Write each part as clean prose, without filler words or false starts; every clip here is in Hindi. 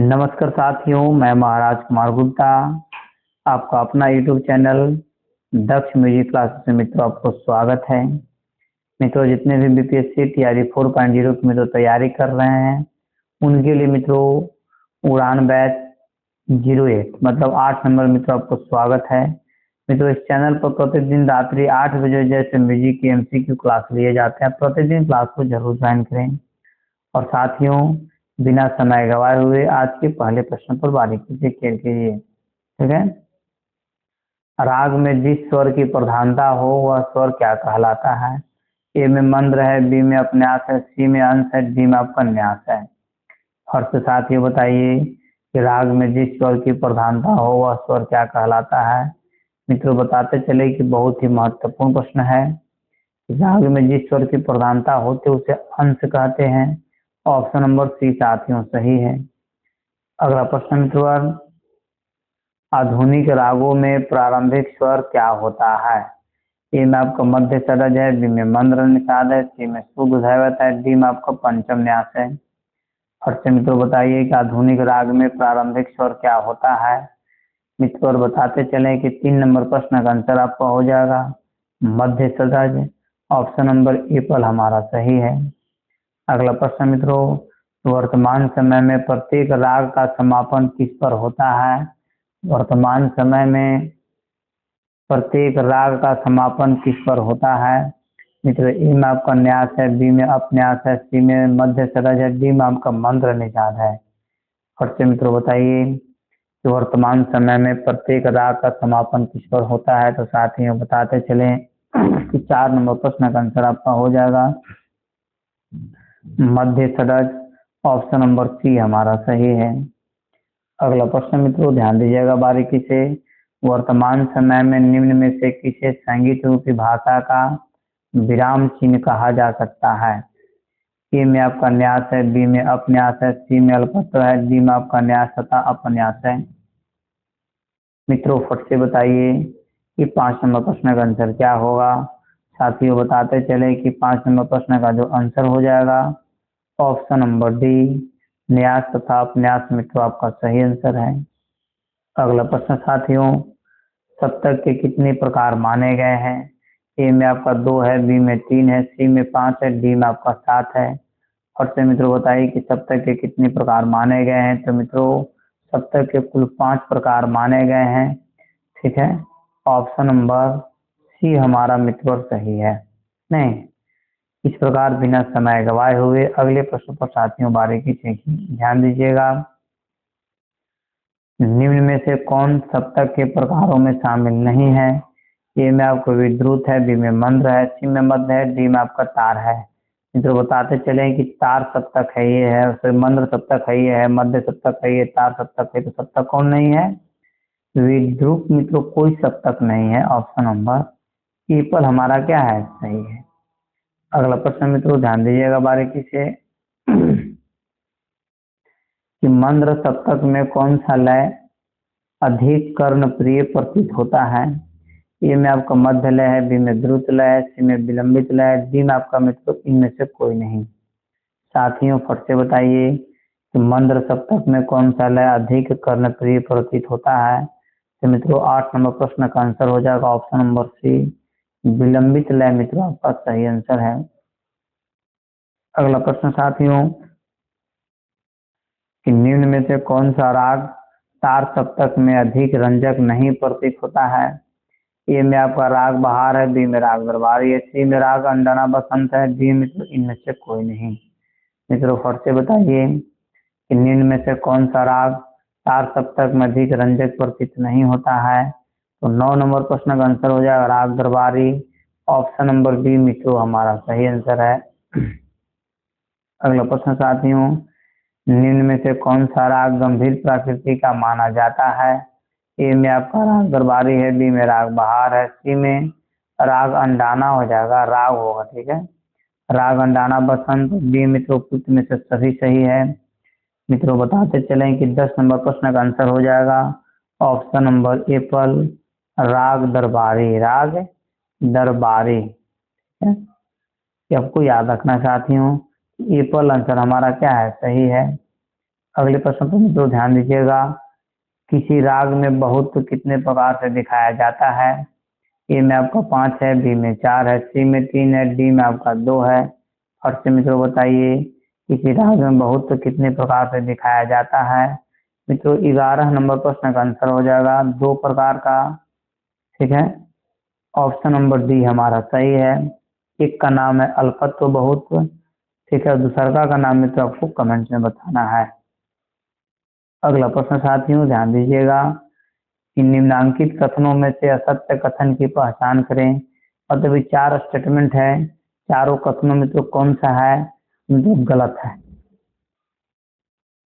नमस्कार साथियों, मैं महाराज कुमार गुप्ता, आपका अपना यूट्यूब चैनल दक्ष म्यूजिक क्लासेस में मित्रों आपको स्वागत है। मित्रों, जितने भी बीपीएससी तैयारी 4.0 की मित्रों तैयारी कर रहे हैं उनके लिए मित्रों उड़ान बैच 08 मतलब 8 नंबर मित्रों आपको स्वागत है। मित्रों, इस चैनल पर प्रतिदिन रात्रि 8 बजे जैसे म्यूजिक की एमसीक्यू क्लास लिए जाते हैं। प्रतिदिन क्लास को जरूर ज्वाइन करें। और साथियों, बिना समय गवाए हुए आज के पहले प्रश्न पर बारीकी से खेल कीजिए। ठीक है। राग में जिस स्वर की प्रधानता हो वह स्वर क्या कहलाता है? ए में मंद्र है, बी में अपन्यास है, सी में अंश है, डी में आपका न्यास है। और तो साथियों बताइए कि राग में जिस स्वर की प्रधानता हो वह स्वर क्या कहलाता है। मित्रों बताते चले कि बहुत ही महत्वपूर्ण प्रश्न है। राग में जिस स्वर की प्रधानता होती है उसे अंश कहते हैं। ऑप्शन नंबर सी साथियों सही है। अगला प्रश्न मित्रों, आधुनिक रागों में प्रारंभिक स्वर क्या होता है? ए में आपका मध्य षड्ज है, बी में मंद्र निषाद है, सी में शुद्ध दैवत है, डी में आपका पंचम न्यास है। और से मित्रों बताइए कि आधुनिक राग में प्रारंभिक स्वर क्या होता है। मित्रों और बताते चले कि 3 नंबर प्रश्न का आंसर आपका हो जाएगा मध्य षड्ज। ऑप्शन नंबर ए पर हमारा सही है। अगला प्रश्न मित्रों, वर्तमान समय में प्रत्येक राग का समापन किस पर होता है? वर्तमान समय में प्रत्येक राग का समापन किस पर होता है? मित्रों, ए में आपका न्यास है, बी में अपन्यास है, सी में मध्य षड्ज है, डी में आपका मंद्र निषाद है। और से मित्रों बताइए कि वर्तमान समय में प्रत्येक राग का समापन किस पर होता है। तो साथियों बताते चले कि 4 नंबर प्रश्न का आंसर आपका हो जाएगा मध्य षड्ज। ऑप्शन नंबर सी हमारा सही है। अगला प्रश्न मित्रों ध्यान दीजिएगा बारीकी से। वर्तमान समय में निम्न में से किसे संगीत रूपी भाषा का विराम चिन्ह कहा जा सकता है? ए में आपका न्यास है, बी में अपन्यास है, सी में अल्पत्र है, डी में आपका न्यास तथा अपन्यास है। मित्रों फट से बताइए कि 5 नंबर प्रश्न का आंसर क्या होगा। साथियों बताते चले कि 5 नंबर प्रश्न का जो आंसर हो जाएगा ऑप्शन नंबर डी न्यास तथा अपन्यास मित्रों आपका सही आंसर है। अगला प्रश्न साथियों, सप्तक के कितने प्रकार माने गए हैं? ए में आपका 2 है, बी में 3 है, सी में 5 है, डी में आपका 7 है। और से मित्रों बताइए कि सप्तक के कितने प्रकार माने गए हैं। तो मित्रों सप्तक के कुल 5 प्रकार माने गए हैं। ठीक है। ऑप्शन नंबर सी हमारा मित्रों सही है। नहीं, इस प्रकार बिना समय गवाए हुए अगले प्रश्न पर साथियों बारीकी से ध्यान दीजिएगा। निम्न में से कौन सप्तक के प्रकारों में शामिल नहीं है? ए में आपको विद्रुत है, बी में मंद्र है, सी में मध्य है, डी में आपका तार है। मित्रों बताते चले कि तार सप्तक है ये है, फिर मंद्र सप्तक है ये है, मध्य सप्तक है ये, तार सप्तक है। तो सप्तक कौन नहीं है? विद्रुत मित्रों कोई सप्तक नहीं है। ऑप्शन नंबर ए पर हमारा क्या है सही है। अगला प्रश्न मित्रों ध्यान दीजिएगा बारीकी से कि मंद्र सप्तक में कौन सा लय अधिक कर्ण प्रिय प्रतीत होता है? ए में आपका मध्य लय है, बी में द्रुत लय है, सी में विलंबित लय है, डी में आपका मित्रों इनमें से कोई नहीं। साथियों फट से बताइए कि मंद्र सप्तक में कौन सा लय अधिक कर्ण प्रिय प्रतीत होता है। तो मित्रों 8 नंबर प्रश्न का आंसर हो जाएगा ऑप्शन नंबर सी विलंबित लय मित्रों आपका सही आंसर है। अगला प्रश्न साथियों कि निम्न में से कौन सा राग तार सप्तक में अधिक रंजक नहीं प्रतीत होता है? ए में आपका राग बहार है, बी में राग दरबारी है, सी में राग अंडना बसंत है, डी मित्रों इनमें से कोई नहीं। मित्रों फट से बताइए कि निम्न में से कौन सा राग तार सप्तक में अधिक रंजक प्रतीत नहीं होता है। तो 9 नंबर प्रश्न का आंसर हो जाएगा राग दरबारी। ऑप्शन नंबर बी मित्रों हमारा सही आंसर है। अगला प्रश्न साथियों, निम्न में से कौन सा राग गंभीर प्रकृति का माना जाता है? ए में आपका राग दरबारी है, बी में राग बहार है, सी में राग अंडाना हो जाएगा, राग होगा। ठीक है। राग अंडाना बसंत, डी मित्रों उपयुक्त में से सभी सही है। मित्रों बताते चलें कि 10 नंबर प्रश्न का आंसर हो जाएगा ऑप्शन नंबर ए पर राग दरबारी, राग दरबारी। ये आपको याद रखना साथियों, ए पर आंसर हमारा क्या है सही है। अगले प्रश्न पर मित्रों ध्यान दीजिएगा। किसी राग में बहुत कितने प्रकार से दिखाया जाता है? ए में आपका 5 है, बी में 4 है, सी में 3 है, डी में आपका 2 है। और से मित्रों बताइए किसी राग में बहुत कितने प्रकार से दिखाया जाता है? मित्रों 11 नंबर प्रश्न का आंसर हो जाएगा 2 प्रकार का। ठीक है, ऑप्शन नंबर डी हमारा सही है। एक का नाम है अल्पत्व बहुत्व। ठीक है, दूसरा का नाम मित्रों आपको कमेंट में बताना है। अगला प्रश्न साथियों ध्यान दीजिएगा कि निम्नांकित कथनों में से असत्य कथन की पहचान करें। मतलब 4 स्टेटमेंट है, चारों कथनों में तो कौन सा है जो गलत है।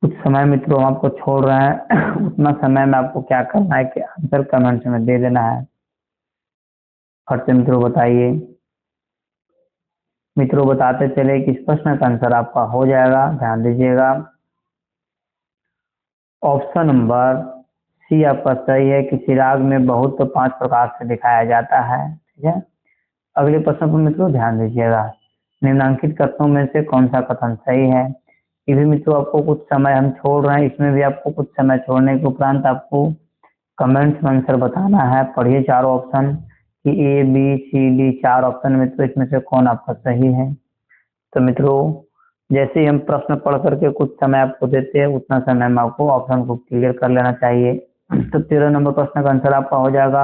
कुछ समय मित्रों हम आपको छोड़ रहे हैं उतना समय में आपको क्या करना है कि आंसर कमेंट में दे देना है। फट से मित्रों बताइए। मित्रों बताते चले कि इस प्रश्न का आंसर आपका हो जाएगा, ध्यान दीजिएगा ऑप्शन नंबर सी आपका सही है। किसी राग में बहुत 5 प्रकार से दिखाया जाता है। ठीक है, अगले प्रश्न पर मित्रों ध्यान दीजिएगा। निम्नांकित कथनों में से कौन सा कथन सही है? ये भी मित्रों आपको कुछ समय हम छोड़ रहे हैं, इसमें भी आपको कुछ समय छोड़ने के उपरांत आपको कमेंट्स में आंसर बताना है। पढ़िए चारों ऑप्शन कि A B C D 4 option में तो इसमें से कौन आपका सही है। तो मित्रों जैसे ही हम प्रश्न पढ़ करके कुछ समय आपको देते हैं उतना समय में आपको ऑप्शन को क्लियर कर लेना चाहिए। तो 13 नंबर प्रश्न का आंसर आपका हो जाएगा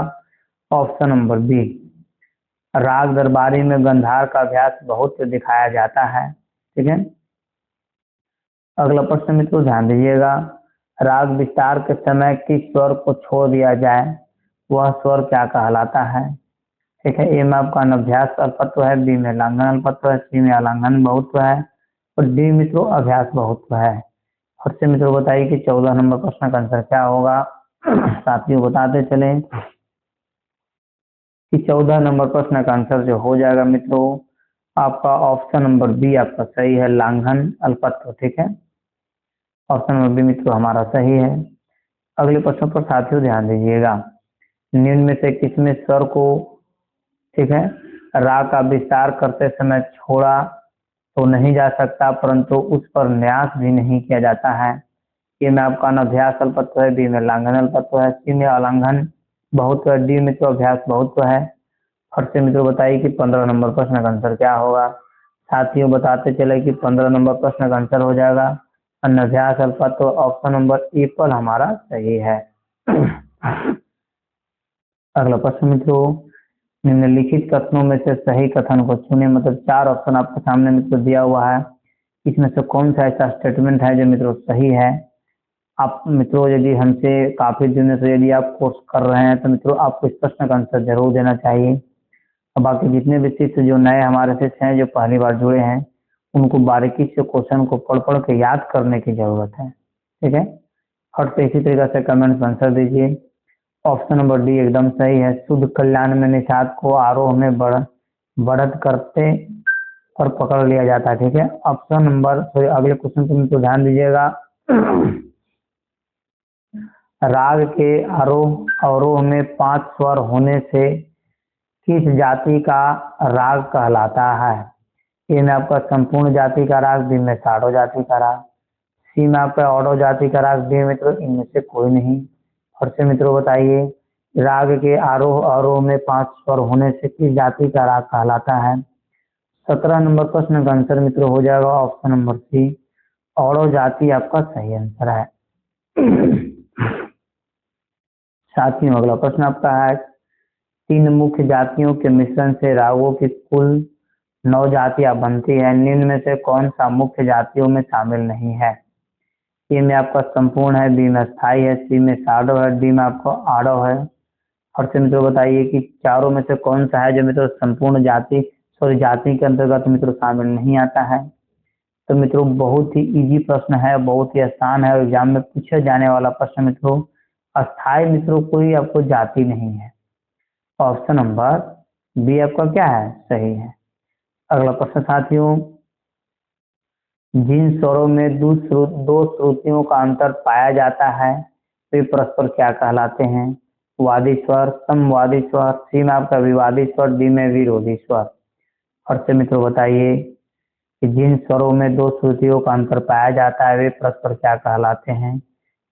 ऑप्शन नंबर बी। राग दरबारी में गंधार का अभ्यास बहुत दिखाया जाता है। ठीक है, अगला प्रश्न मित्रों ध्यान दीजिएगा। राग विस्तार के समय किस स्वर को छोड़ दिया जाए, वह स्वर क्या कहलाता है? ठीक है, ए में आपका अनभ्यास अल्पत्व है, बी में लांघन अल्पत्व है, सी में अलांघन बहुत्व है और डी मित्रों अभ्यास बहुत्व है। और से मित्रों बताइए कि 14 नंबर प्रश्न का आंसर क्या होगा। साथियों बताते चले कि 14 नंबर प्रश्न का आंसर जो हो जाएगा मित्रों आपका ऑप्शन नंबर बी आपका सही है, लांघन अल्पत्व। ठीक है, ऑप्शन नंबर बी मित्रों हमारा सही है। अगले प्रश्न पर साथियों ध्यान दीजिएगा। निम्न में से किसमें स्वर को ठीक है राग का विस्तार करते समय छोड़ा तो नहीं जा सकता परंतु उस पर न्यास भी नहीं किया जाता है? ए में आपका अनभ्यास अल्पत्व है, बी में लांघन अल्पत्व है, सी में अलांघन बहुत्व है, डी में तो अभ्यास बहुत्व है। और से मित्रों बताइए कि 15 नंबर प्रश्न का आंसर क्या होगा। साथियों बताते चले कि 15 नंबर प्रश्न का आंसर हो जाएगा अनभ्यास अल्पत्व। ऑप्शन नंबर ए पर हमारा सही है। अगला प्रश्न मित्रों निम्नलिखित कथनों में से सही कथन को चुने। मतलब 4 ऑप्शन आपके सामने मित्रों दिया हुआ है, इसमें से कौन सा ऐसा स्टेटमेंट है जो मित्रों सही है। आप मित्रों यदि हमसे काफी दिनों से यदि आप कोर्स कर रहे हैं तो मित्रों आपको इस प्रश्न का आंसर जरूर देना चाहिए। और बाकी जितने भी शिष्य जो नए हमारे शिष्य हैं जो पहली बार जुड़े हैं उनको बारीकी से क्वेश्चन को पढ़ पढ़ के याद करने की जरूरत है। ठीक है, और तो इसी तरीके से कमेंट में आंसर दीजिए। ऑप्शन नंबर डी एकदम सही है। शुद्ध कल्याण में निषाद को आरोह में बढ़त करते और पकड़ लिया जाता है। ठीक है, ऑप्शन नंबर अगले क्वेश्चन पर तो ध्यान दीजिएगा। राग के आरोह अवरोह में 5 स्वर होने से किस जाति का राग कहलाता है? ए में आपका संपूर्ण जाति का राग, बी में साडो जाति का राग, सी में आपका ऑडो जाति का राग, डी मित्रों इनमें से कोई नहीं। और से मित्रों बताइए राग के आरोह अवरोह में 5 स्वर होने से किस जाति का राग कहलाता है? 17 नंबर प्रश्न का आंसर मित्रों हो जाएगा ऑप्शन नंबर सी, ऑडो जाति आपका सही आंसर है। साथियों अगला प्रश्न आपका है 3 मुख्य जातियों के मिश्रण से रागों की कुल 9 जातियां बनती है, निम्न में से कौन सा मुख्य जातियों में शामिल नहीं है? ए में आपका संपूर्ण है, बी में स्थायी है, सी में साडो है, डी में आपको आडो है। और से मित्रों बताइए कि चारों में से कौन सा है जो मित्रों संपूर्ण जाति जाति के अंतर्गत मित्रों शामिल नहीं आता है। तो मित्रों बहुत ही इजी प्रश्न है, बहुत ही आसान है, एग्जाम में पूछे जाने वाला प्रश्न मित्रों। अस्थाई मित्रों कोई आपको जाति नहीं है। ऑप्शन नंबर बी आपका क्या है सही है। अगला प्रश्न साथियों जिन स्वरों में दो श्रुतियों का अंतर पाया जाता है वे परस्पर क्या कहलाते हैं? वादी स्वर, समवादी स्वर, सी में आपका विवादी स्वर, डी में विरोधी स्वर। और से मित्रों बताइए कि जिन स्वरों में दो श्रुतियों का अंतर पाया जाता है वे परस्पर क्या कहलाते हैं।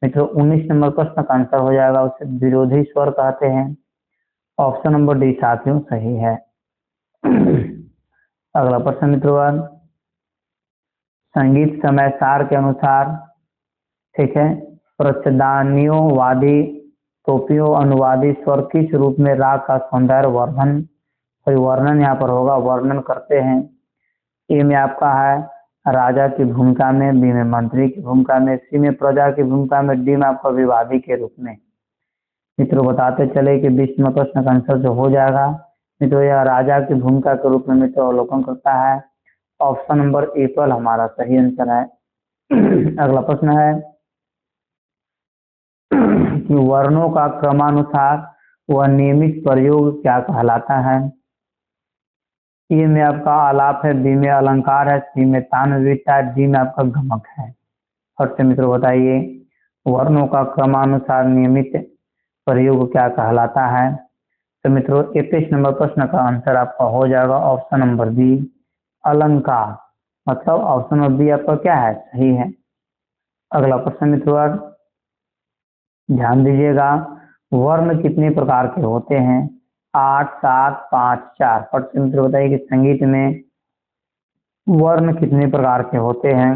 मित्रों 19 नंबर प्रश्न का आंसर हो जाएगा, उसे विरोधी स्वर कहते हैं। ऑप्शन नंबर डी साथियों सही है। अगला प्रश्न मित्रों, संगीत समय सार के अनुसार, ठीक है, प्रच्छदानियों वादी टोपियों अनुवादी स्वर किस रूप में राग का सौंदर्य वर्धन वर्णन यहाँ पर होगा, वर्णन करते हैं। ए में आपका है राजा की भूमिका में, बी में मंत्री की भूमिका में, सी में प्रजा की भूमिका में, डी में आपका विवादी के रूप में। मित्रों बताते चले कि 20 नंबर प्रश्न का आंसर जो हो जाएगा मित्रों, यह राजा की भूमिका के रूप में मित्रों अवलोकन करता है। ऑप्शन नंबर ए पर हमारा सही आंसर है। अगला प्रश्न है कि वर्णों का क्रमानुसार वह नियमित प्रयोग क्या कहलाता है। ए में आपका आलाप है, बी में अलंकार है, सी में तान विविधता है, डी में आपका गमक है। और से मित्रों बताइए वर्णों का क्रमानुसार नियमित प्रयोग क्या कहलाता है। तो मित्रों 21 नंबर प्रश्न का आंसर आपका हो जाएगा ऑप्शन नंबर बी अलंकार, मतलब ऑप्शन नंबर बी आपका क्या है, सही है। अगला प्रश्न मित्रों ध्यान दीजिएगा, वर्ण कितने प्रकार के होते हैं। 8, 7, 5, 4। फट से मित्रों बताइए कि संगीत में वर्ण कितने प्रकार के होते हैं।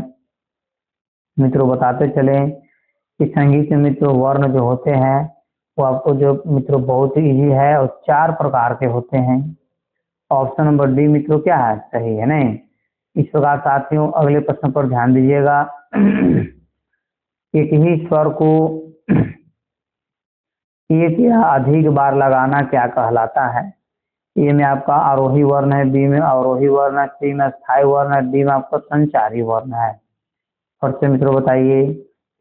मित्रों बताते चले कि संगीत में मित्रों वर्ण जो होते हैं वो आपको जो मित्रों बहुत ही इजी है और 4 प्रकार के होते हैं। ऑप्शन नंबर डी मित्रों क्या है, सही है। नहीं, इस प्रकार साथियों अगले प्रश्न पर ध्यान दीजिएगा। एक ही स्वर को एक या अधिक बार लगाना क्या कहलाता है। ए में आपका आरोही वर्ण है, बी में अवरोही वर्ण है, सी में स्थायी वर्ण है, डी में आपका संचारी वर्ण है। और से मित्रों बताइए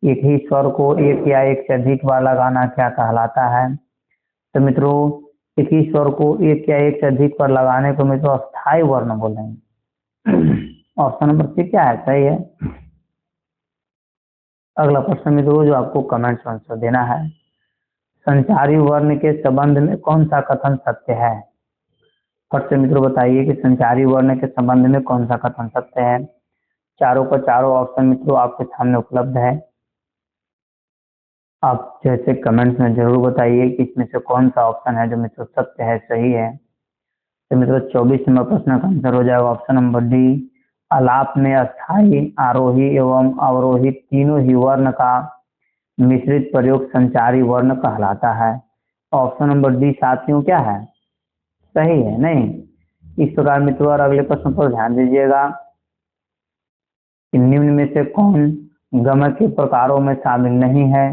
एक ही स्वर को एक या एक से अधिक बार लगाना क्या कहलाता है। तो मित्रों एक ही स्वर को एक या एक से अधिक बार लगाने को मित्रों अस्थायी वर्ण बोलेंगे। ऑप्शन नंबर सी क्या है, सही है। अगला प्रश्न मित्रों जो आपको कमेंट में आंसर देना है, संचारी वर्ण के संबंध में कौन सा कथन सत्य है। फट से मित्रों बताइए कि संचारी वर्ण के संबंध में कौन सा कथन सत्य है। चारों का चारों ऑप्शन मित्रों आपके सामने उपलब्ध है, आप जैसे कमेंट्स में जरूर बताइए कि इसमें से कौन सा ऑप्शन है जो मित्रों सत्य है, सही है। तो मित्रों 24 नंबर प्रश्न का आंसर हो जाएगा ऑप्शन नंबर डी आलाप में अस्थाई आरोही एवं अवरोही तीनों ही वर्ण का मिश्रित प्रयोग संचारी वर्ण कहलाता है। ऑप्शन नंबर डी साथियों क्या है, सही है। नहीं, इस प्रकार मित्रों अगले प्रश्न पर ध्यान दीजिएगा कि निम्न में से कौन गमक के प्रकारों में शामिल नहीं है।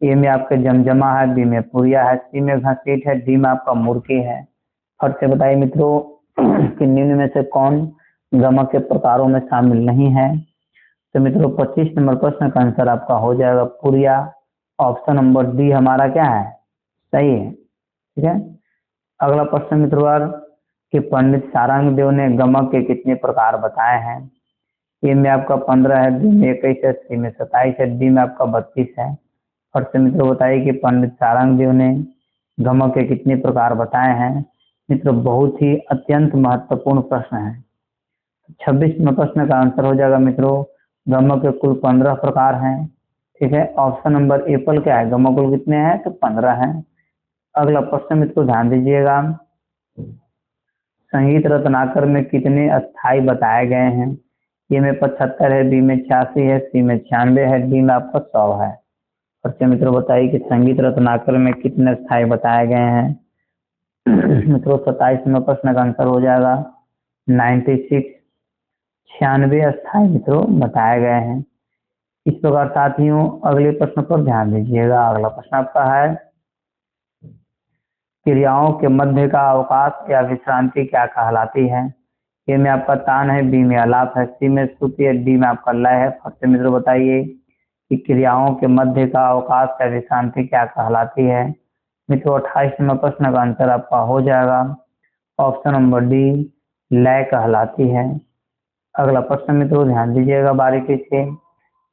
ए में आपके जमजमा है, बी में पुरिया है, सी में घसीट है, डी में आपका मुर्की है। फट से बताइए मित्रों कि निम्न में से कौन गमक के प्रकारों में शामिल नहीं है। तो मित्रों 25 नंबर प्रश्न का आंसर आपका हो जाएगा पुरिया। ऑप्शन नंबर डी हमारा क्या है, सही है, ठीक है। अगला प्रश्न मित्रों कि पंडित सारंग देव ने गमक के कितने प्रकार बताए हैं। ए में आपका 15 है, बी में 21 है, सी में 27 है, डी में आपका 32 है। और से मित्रों बताइए कि पंडित सारंग देव ने गमक के कितने प्रकार बताए हैं। मित्रों बहुत ही अत्यंत महत्वपूर्ण प्रश्न है। 26 में प्रश्न का आंसर हो जाएगा मित्रों गमक के कुल 15 प्रकार हैं, ठीक है। ऑप्शन नंबर ए पर क्या है, गमक कुल कितने हैं, तो 15 हैं। अगला प्रश्न मित्रों ध्यान दीजिएगा, संगीत रत्नाकर में कितने अस्थाई बताए गए हैं। ए में 75 है, बी में 86 है, सी में 96 है, डी में आपका 100 है। और से मित्रों बताइए कि संगीत रत्नाकर में कितने अस्थाई बताए गए हैं। मित्रों 27 में प्रश्न का आंसर हो जाएगा 96, 96 अस्थाई मित्रों बताए गए हैं। इस प्रकार साथियों अगले प्रश्न पर ध्यान दीजिएगा। अगला प्रश्न आपका है क्रियाओं के मध्य का अवकाश या विश्रांति क्या कहलाती है। ए में आपका तान है, बी में आलाप है, सी में श्रुति है, डी में आपका लय है। फट से मित्रों बताइए कि क्रियाओं के मध्य का अवकाश या विश्रांति क्या कहलाती है। मित्रों 28 नंबर प्रश्न का आंसर आपका हो जाएगा ऑप्शन नंबर डी लय कहलाती है। अगला प्रश्न मित्रों ध्यान दीजिएगा बारीकी से,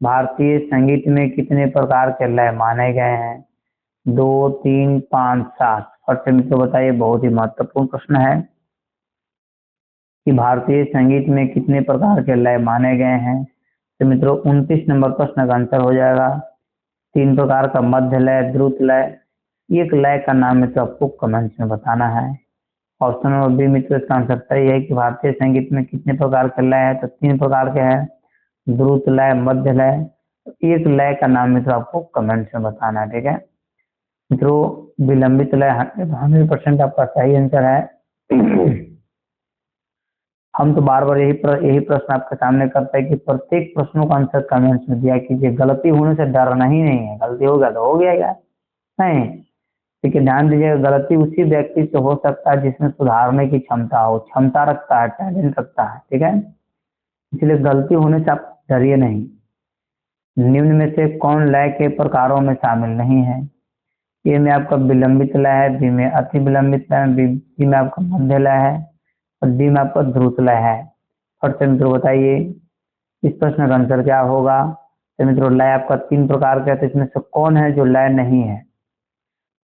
भारतीय संगीत में कितने प्रकार के लय माने गए हैं। 2, 3, 5, 7। फट से मित्रों बताइए, बहुत ही महत्वपूर्ण प्रश्न है कि भारतीय संगीत में कितने प्रकार के लय माने गए हैं। तो मित्रों 29 नंबर प्रश्न का आंसर हो जाएगा 3 प्रकार का मध्य लय, द्रुत लय। एक लय का नाम मित्रों आपको कमेंट्स में बताना है। ऑप्शन नंबर बी मित्रों इसका आंसर सही है कि भारतीय संगीत में कितने प्रकार के लय है, तो 3 प्रकार के हैं, द्रुत लय, मध्य लय। एक लय का नाम मित्रों आपको कमेंट्स में बताना है, ठीक है। मित्रों विलंबित लय 100% आपका सही आंसर है। हम तो बार बार यही प्रश्न आपके सामने करते हैं कि प्रत्येक प्रश्नों का आंसर कमेंट्स में दिया कीजिए। गलती होने से डरना ही नहीं है, गलती हो गया तो हो गया यार, नहीं। ठीक है, ध्यान दीजिएगा, गलती उसी व्यक्ति से हो सकता है जिसमें सुधारने की क्षमता हो, क्षमता रखता है, टैलेंट रखता है, ठीक है। इसलिए गलती होने से आप डरिए नहीं। निम्न में से कौन लय के प्रकारों में शामिल नहीं है। ए में आपका विलंबित लय है, बी में अति विलंबित लय है, बी में आपका मध्य लय है और डी में आपका द्रुत लय है। फट से मित्रों बताइए इस प्रश्न का आंसर क्या होगा। तो मित्रों लय आपका 3 प्रकार का है, तो इसमें से कौन है जो लय नहीं है।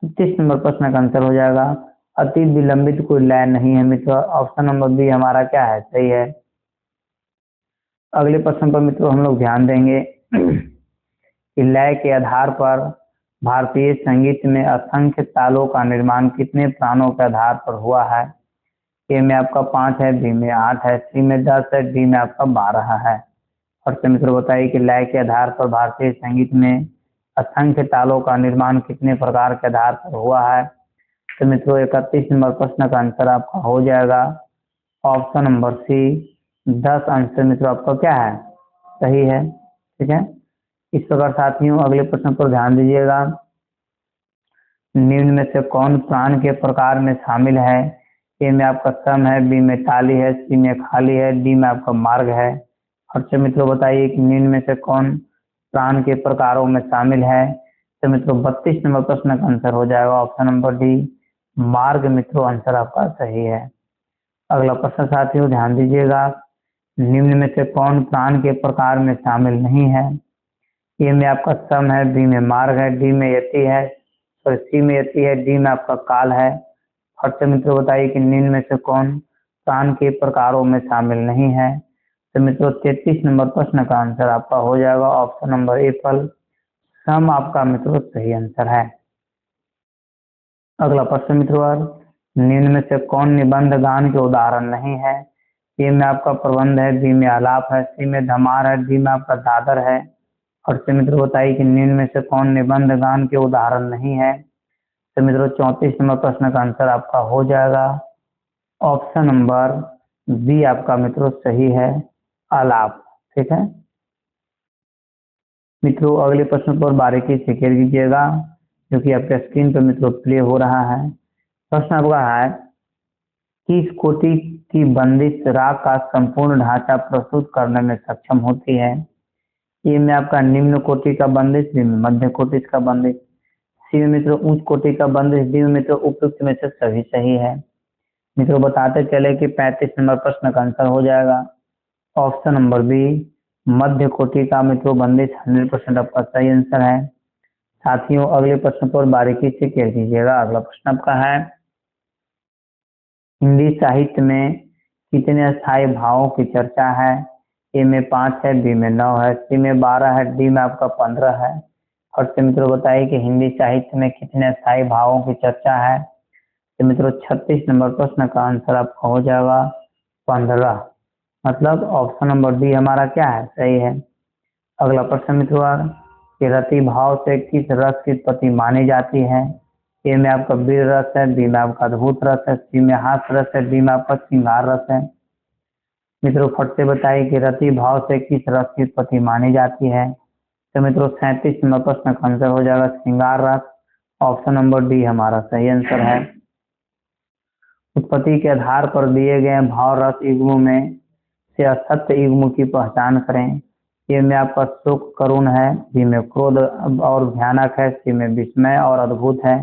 30 नंबर प्रश्न का आंसर हो जाएगा अति विलंबित कोई लय नहीं है मित्रों। ऑप्शन नंबर बी हमारा क्या है, सही है। अगले प्रश्न पर मित्रों हम लोग ध्यान देंगे कि लय के आधार पर भारतीय संगीत में असंख्य तालों का निर्माण कितने प्राणों के आधार पर हुआ है। ए में आपका 5 है, बी में 8 है, सी में 10 है, डी में आपका 12 है। और से मित्रों बताइए कि लय के आधार पर भारतीय संगीत में असंख्य तालों का निर्माण कितने प्रकार के आधार पर हुआ है। तो मित्रों 31 नंबर प्रश्न का आंसर आपका हो जाएगा ऑप्शन नंबर सी 10 आंसर मित्रों आपका क्या है, सही है, ठीक है। इस प्रकार साथियों अगले प्रश्न पर ध्यान दीजिएगा। निम्न में से कौन प्राण के प्रकार में शामिल है। ए में आपका सम है, बी में ताली है, सी में खाली है, डी में आपका मार्ग है। और से मित्रों बताइए कि निम्न में से कौन प्राण के प्रकारों में शामिल है। तो मित्रों 32 नंबर प्रश्न का आंसर हो जाएगा ऑप्शन नंबर डी मार्ग मित्रों आंसर आपका सही है। अगला प्रश्न साथियों ध्यान दीजिएगा। निम्न में से कौन प्राण के प्रकार में शामिल नहीं है। ए में आपका सम है, बी में मार्ग है, डी में यति है और सी में यति है, डी में आपका काल है। और से मित्रों बताइए कि निम्न में से कौन प्राण के प्रकारों में शामिल नहीं है। तो मित्रों 33 नंबर प्रश्न का आंसर आपका हो जाएगा ऑप्शन नंबर ए फल सम आपका मित्रों सही आंसर है। अगला प्रश्न मित्रों निम्न में से कौन निबंध गान के उदाहरण नहीं है। ए में आपका प्रबंध है, बी में आलाप है, सी में धमार है, डी में आपका दादर है। और से मित्रों बताइए कि निम्न में से कौन निबंध गान के उदाहरण नहीं है। तो मित्रों 34 नंबर प्रश्न का आंसर आपका हो जाएगा ऑप्शन नंबर बी आपका मित्रों सही है, आलाप, ठीक है। मित्रों अगले प्रश्न पर बारीकी से केयर कीजिएगा जो कि आपके स्क्रीन पर मित्रों प्ले हो रहा है। प्रश्न आपका है किस कोटि की बंदिश राग का संपूर्ण ढांचा प्रस्तुत करने में सक्षम होती है। ए में आपका निम्न कोटि का बंदिश, बी में मध्य कोटि का बंदिश, सी में मित्रों उच्च कोटि का बंदिश, डी में मित्रों उपयुक्त में से सभी सही है। मित्रों बताते चले कि 35 नंबर प्रश्न का आंसर हो जाएगा ऑप्शन नंबर बी मध्य कोटि का मित्रों बंदिश 100% आपका सही आंसर है। साथियों अगले प्रश्न पर बारीकी से केयर कीजिएगा। अगला प्रश्न आपका है हिंदी साहित्य में कितने स्थायी भावों की चर्चा है। ए में 5 है, बी में 9 है, सी में 12 है, डी में आपका 15 है। और से मित्रों बताइए कि हिंदी साहित्य में कितने स्थायी भावों की चर्चा है। तो मित्रों 36 नंबर प्रश्न का आंसर आपका हो जाएगा 15, मतलब ऑप्शन नंबर डी हमारा क्या है, सही है। अगला प्रश्न मित्रों कि रति भाव से किस रस की उत्पत्ति मानी जाती है। ए में आपका वीर रस है, बी में आपका अद्भुत रस है, सी में हास्य रस है, डी में आपका श्रृंगार रस है। मित्रों फट से बताइए कि रति भाव से किस रस की उत्पत्ति मानी जाती है। तो मित्रों 37 नंबर प्रश्न का आंसर हो जाएगा श्रृंगार रस, ऑप्शन नंबर डी हमारा सही आंसर है। उत्पत्ति के आधार पर दिए गए भाव रस युग्मों में से असत्य युग्म की पहचान करें। ए में आपका सुख करुण है, बी में क्रोध और भयानक है, सी में विस्मय और अद्भुत है,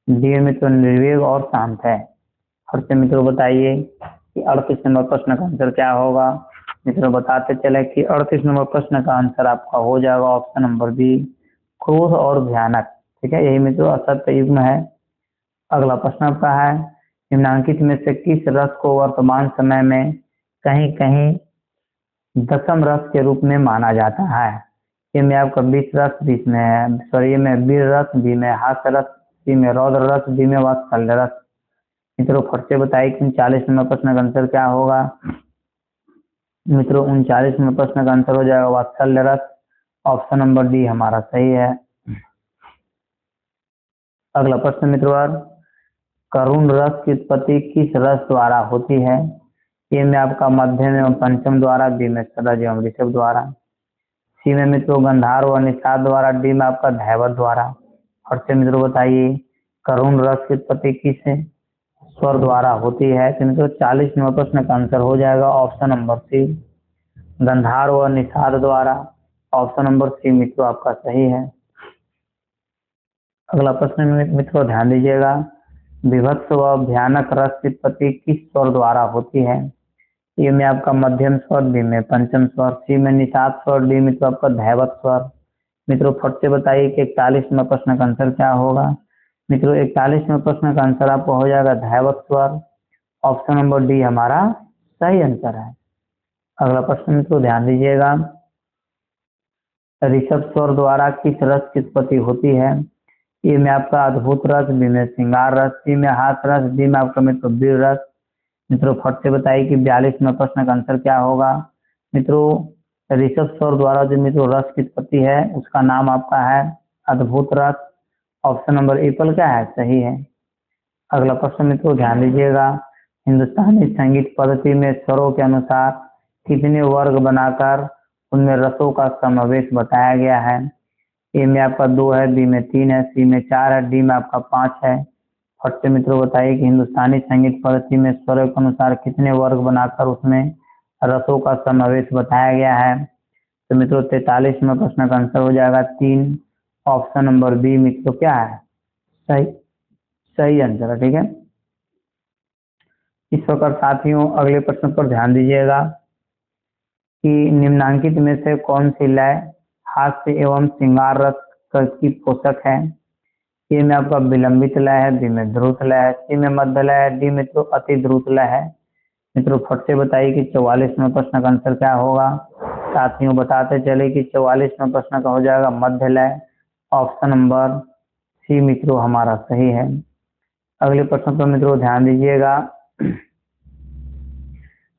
डी में तो निर्वेग और शांत है। और से मित्रों बताइए कि 38 नंबर प्रश्न का आंसर क्या होगा। मित्रों बताते चले कि 38 नंबर प्रश्न का आंसर आपका हो जाएगा ऑप्शन नंबर बी क्रोध और भयानक, ठीक है, यही मित्रों असत्य युग्म है। अगला प्रश्न आपका है निम्नांकित में से किस रस को वर्तमान समय में कहीं कहीं दशम रस के रूप में माना जाता है। ए में आपका विष रस, बीच में सॉरी ए में वीर रस, बी में हास्य रस, सी में रौद्र रस, डी में वात्सल्य रस। मित्रों फट से बताइए कि 39 नंबर प्रश्न का आंसर क्या होगा। मित्रों 39 नंबर प्रश्न का आंसर हो जाएगा वात्सल्य रस। ऑप्शन नंबर डी हमारा सही है। अगला प्रश्न मित्रों, करुण रस की उत्पत्ति किस रस द्वारा होती है। ए में आपका मध्यम एवं पंचम द्वारा, बी में सदज एवं ऋषभ द्वारा, सी में मित्रों गंधार व निषाद द्वारा, डी में आपका धैवत द्वारा। और से मित्रों बताइए करुण रस की उत्पत्ति किस स्वर द्वारा होती है। तो मित्रों 40 नंबर प्रश्न का आंसर हो जाएगा ऑप्शन नंबर सी, गंधार व निषाद द्वारा। ऑप्शन नंबर सी मित्रों आपका सही है। अगला प्रश्न मित्रों ध्यान दीजिएगा, विभत्स व भयानक रस की उत्पत्ति किस स्वर द्वारा होती है। ए में आपका मध्यम स्वर, बी में पंचम स्वर, सी में निषाद स्वर, डी मित्रों आपका धैवत स्वर। मित्रों फट से बताइए कि 41 में प्रश्न का आंसर क्या होगा। मित्रों 41 में प्रश्न का आंसर आपको हो जाएगा धैवत स्वर। ऑप्शन नंबर डी हमारा सही आंसर है। अगला प्रश्न मित्रों ध्यान दीजिएगा, ऋषभ स्वर द्वारा किस रस की उत्पत्ति होती है। ए में आपका अद्भुत रस, बी में श्रृंगार रस, सी में हास रस, डी में आपका मित्रों वीर रस। मित्रों फट से बताइए कि 42 में प्रश्न का आंसर क्या होगा। मित्रों ऋषभ स्वर द्वारा जो मित्रों रस की उत्पत्ति है उसका नाम आपका है अद्भुत रस। ऑप्शन नंबर ए पर क्या है सही है। अगला प्रश्न मित्रों ध्यान दीजिएगा, हिंदुस्तानी संगीत पद्धति में स्वरों के अनुसार कितने वर्ग बनाकर उनमें रसों का समावेश बताया गया है। ए में आपका 2 है, बी में 3 है, सी में 4 है, डी में आपका 5 है। फट से मित्रों बताइए कि हिंदुस्तानी संगीत पद्धति में स्वरों के अनुसार कितने वर्ग बनाकर उसमें रसों का समावेश बताया गया है। तो मित्रों 43 में प्रश्न का आंसर हो जाएगा 3। ऑप्शन नंबर बी मित्रों क्या है सही आंसर है। ठीक है, इस प्रकार साथियों अगले प्रश्न पर ध्यान दीजिएगा कि निम्नांकित में से कौन सी लय हास्य एवं श्रृंगार रस की पोषक है। ए में आपका विलंबित लय है, बी में द्रुत लय है, सी में मध्य लय है, डी मित्रों अति द्रुत लय है। मित्रों फट से बताइए कि 44 में प्रश्न का आंसर क्या होगा। साथियों बताते चले कि 44 में प्रश्न का हो जाएगा मध्य लय। ऑप्शन नंबर सी मित्रों हमारा सही है। अगले प्रश्न पर मित्रों ध्यान दीजिएगा,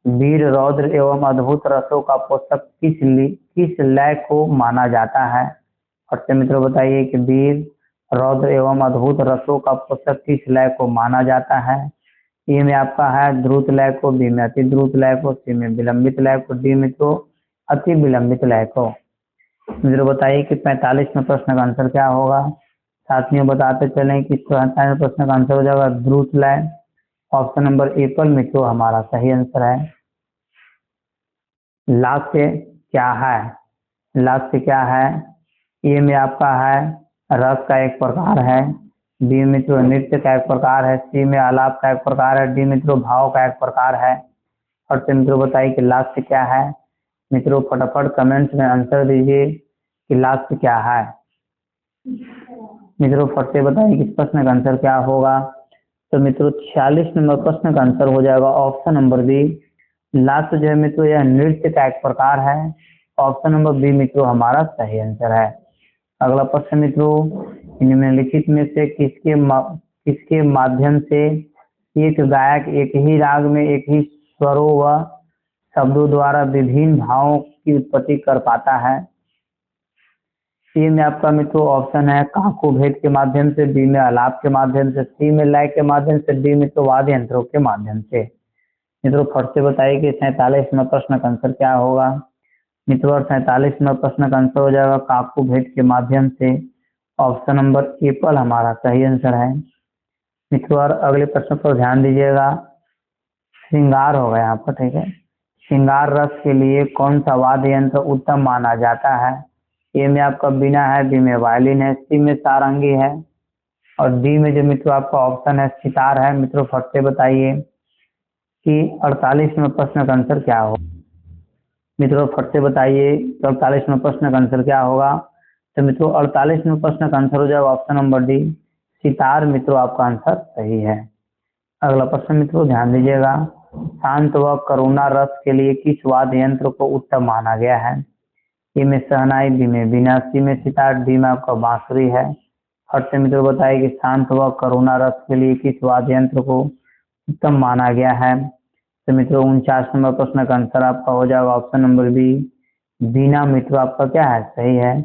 वीर रौद्र एवं अद्भुत रसों का पोषक किस लय को माना जाता है। और से मित्रों बताइए कि वीर रौद्र एवं अद्भुत रसों का पोषक किस लय को माना जाता है। ए में आपका है द्रुत लय को, बी में अति द्रुत लय को, सी में विलंबित लय को, डी मित्रों अति विलंबित लय को। मित्रों बताइए कि 45 में प्रश्न का आंसर क्या होगा। साथियों बताते चलें कि 47 में प्रश्न का आंसर हो जाएगा द्रुत लय। ऑप्शन नंबर ए पर मित्रों हमारा सही आंसर है। लास्य क्या है, लास्य क्या है। ए में आपका है रस का एक प्रकार है, बी मित्रों नृत्य का एक प्रकार है, सी में आलाप का एक प्रकार है, डी मित्रों भाव का एक प्रकार है। और से मित्रों बताइए कि लास्य क्या है। मित्रों फटाफट कमेंट्स में आंसर दीजिए कि लास्य क्या है। मित्रों फट से बताइए कि इस प्रश्न का आंसर क्या होगा। तो मित्रों 46 नंबर प्रश्न का आंसर हो जाएगा ऑप्शन नंबर बी। लास्य जो है मित्रों यह नृत्य का एक प्रकार है। ऑप्शन नंबर बी मित्रों हमारा सही आंसर है। अगला प्रश्न मित्रों, निम्नलिखित में से किसके माध्यम से एक गायक एक ही राग में एक ही स्वरों व शब्दों द्वारा विभिन्न भावों की उत्पत्ति कर पाता है। सी में आपका मित्रों ऑप्शन है काको भेद के माध्यम से, बी में आलाप के माध्यम से, सी में लय के माध्यम से, डी मित्रों वाद्य यंत्रों के माध्यम से। मित्रों फट से बताइए कि 47 में प्रश्न का आंसर क्या होगा। मित्रों 47 में प्रश्न का आंसर हो जाएगा काको भेद के माध्यम से। ऑप्शन नंबर ए पर हमारा सही आंसर है। मित्रों अगले प्रश्न पर ध्यान दीजिएगा, श्रृंगार होगा यहाँ पर। ठीक है, श्रृंगार रस के लिए कौन सा वाद्य यंत्र उत्तम माना जाता है। ए में आपका वीणा है, बी में वायलिन है, सी में सारंगी है, और डी में जो मित्रों आपका ऑप्शन है सितार है। मित्रों फट से बताइए कि 48 में प्रश्न का आंसर क्या होगा। मित्रों फट से बताइए 48 में प्रश्न का आंसर क्या होगा। तो मित्रों 48 में प्रश्न का आंसर हो जाएगा ऑप्शन नंबर डी सितार। मित्रों आपका आंसर सही है। अगला प्रश्न मित्रों ध्यान दीजिएगा, शांत व करुणा रस के लिए किस वाद्य यंत्र को उत्तम माना गया है? ए में शहनाई, बी में बीना, सी में सितार, डी में आपका बांसुरी है। फट से मित्रों बताइए कि शांत व करुणा रस के लिए किस वाद्य यंत्र को उत्तम माना गया है? तो मित्रों 49 नंबर प्रश्न का आंसर आपका हो जाएगा ऑप्शन नंबर बी, बीना। मित्रों आपका क्या है? सही है।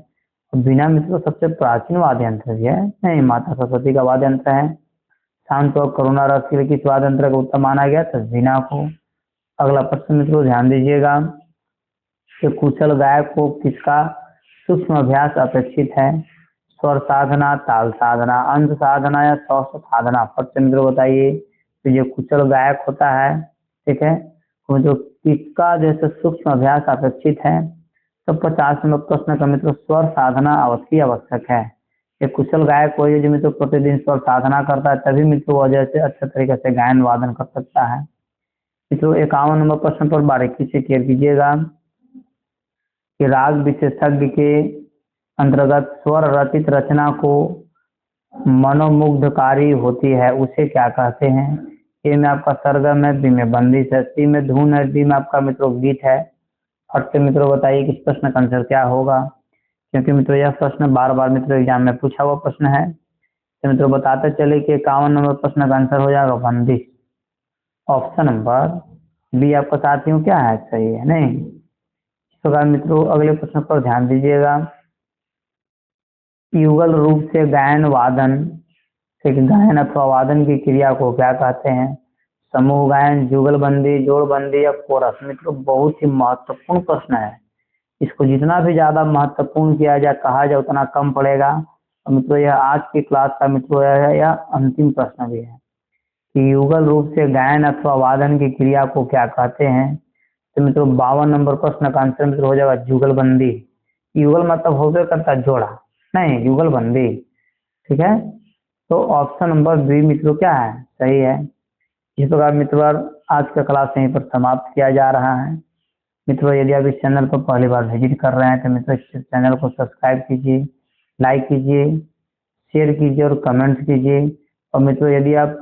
बीना मित्रों सबसे प्राचीन वाद्य यंत्र भी है, नहीं, माता सरस्वती का वाद्य यंत्र है। शांत और करुणा रस के लिए किस वाद्य यंत्र को उत्तम माना गया? तो बीना को। अगला प्रश्न मित्रों ध्यान दीजिएगा कि कुशल गायक को किसका सूक्ष्म अभ्यास अपेक्षित है? स्वर साधना, ताल साधना, अंत साधना या सौष्ठ साधना? फट से मित्रों बताइए। तो जो कुशल गायक होता है, ठीक है, तो जो किसका जैसे सूक्ष्म अभ्यास अपेक्षित है? तो 50 नंबर प्रश्न का मित्रों स्वर साधना अवश्य आवश्यक है। एक कुशल गायक वही है जो मित्रों प्रतिदिन स्वर साधना करता है, तभी मित्रों वह जैसे अच्छे तरीके से गायन वादन कर सकता है। मित्रों 51 नंबर प्रश्न पर बारीकी से क्लियर कीजिएगा कि राग विशेषज्ञ के अंतर्गत स्वर रचित रचना को मनोमुग्धकारी होती है, उसे क्या कहते हैं? ए में आपका सरगम है, बी में बंदिश है, सी में धुन है, डी में आपका मित्रों गीत है। फट से मित्रों बताइए कि इस प्रश्न का आंसर क्या होगा, क्योंकि मित्रों यह प्रश्न बार बार मित्रों एग्जाम में पूछा हुआ प्रश्न है। तो मित्रों बताते चले कि 51 नंबर प्रश्न का आंसर हो जाएगा बंदिश। ऑप्शन नंबर बी आपका साथियों क्या है? सही है, नहीं। इस प्रकार मित्रों अगले प्रश्न पर ध्यान दीजिएगा। युगल रूप से गायन वादन, गायन अथवा वादन की क्रिया को क्या कहते हैं? समूह गायन, जुगलबंदी, जोड़बंदी या कोरस? मित्रों बहुत ही महत्वपूर्ण प्रश्न है। इसको जितना भी ज्यादा महत्वपूर्ण किया जाए, कहा जाए, उतना कम पड़ेगा। और मित्रों यह आज की क्लास का मित्रों यह अंतिम प्रश्न भी है कि युगल रूप से गायन अथवा वादन की क्रिया को क्या कहते हैं? तो मित्रों 52 नंबर प्रश्न का आंसर मित्रों हो जाएगा जुगलबंदी। युगल मतलब होकर करता जोड़ा, नहीं, युगलबंदी, ठीक है। तो ऑप्शन नंबर बी मित्रों क्या है? सही है। इस प्रकार मित्रों आज का क्लास यहीं पर समाप्त किया जा रहा है। मित्रों यदि आप इस चैनल पर पहली बार विजिट कर रहे हैं तो मित्रों इस चैनल को सब्सक्राइब कीजिए, लाइक कीजिए, शेयर कीजिए और कमेंट्स कीजिए। और मित्रों यदि आप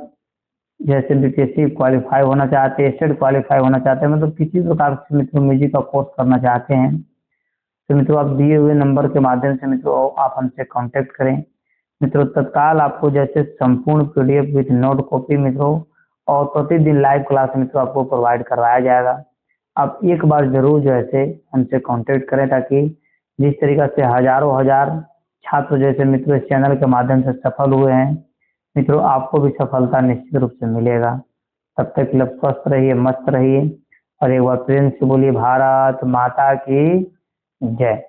जैसे बीपीएससी क्वालिफाई होना चाहते हैं, स्टेट क्वालिफाई होना चाहते हैं, मतलब किसी प्रकार से मित्रों म्यूजिक का कोर्स करना चाहते हैं, तो मित्रों आप दिए हुए नंबर के माध्यम से मित्रों आप हमसे कांटेक्ट करें। मित्रों तत्काल आपको जैसे संपूर्ण पीडीएफ विद नोट कॉपी मित्रों और प्रतिदिन लाइव क्लास मित्रों आपको प्रोवाइड करवाया जाएगा। आप एक बार जरूर जैसे हमसे कांटेक्ट करें, ताकि जिस तरीके से हजारों हजार छात्र जैसे मित्रों इस चैनल के माध्यम से सफल हुए हैं, मित्रों आपको भी सफलता निश्चित रूप से मिलेगा। तब तक स्वस्थ रहिए, मस्त रहिए और एक बार प्रेम से बोलिए भारत माता की जय।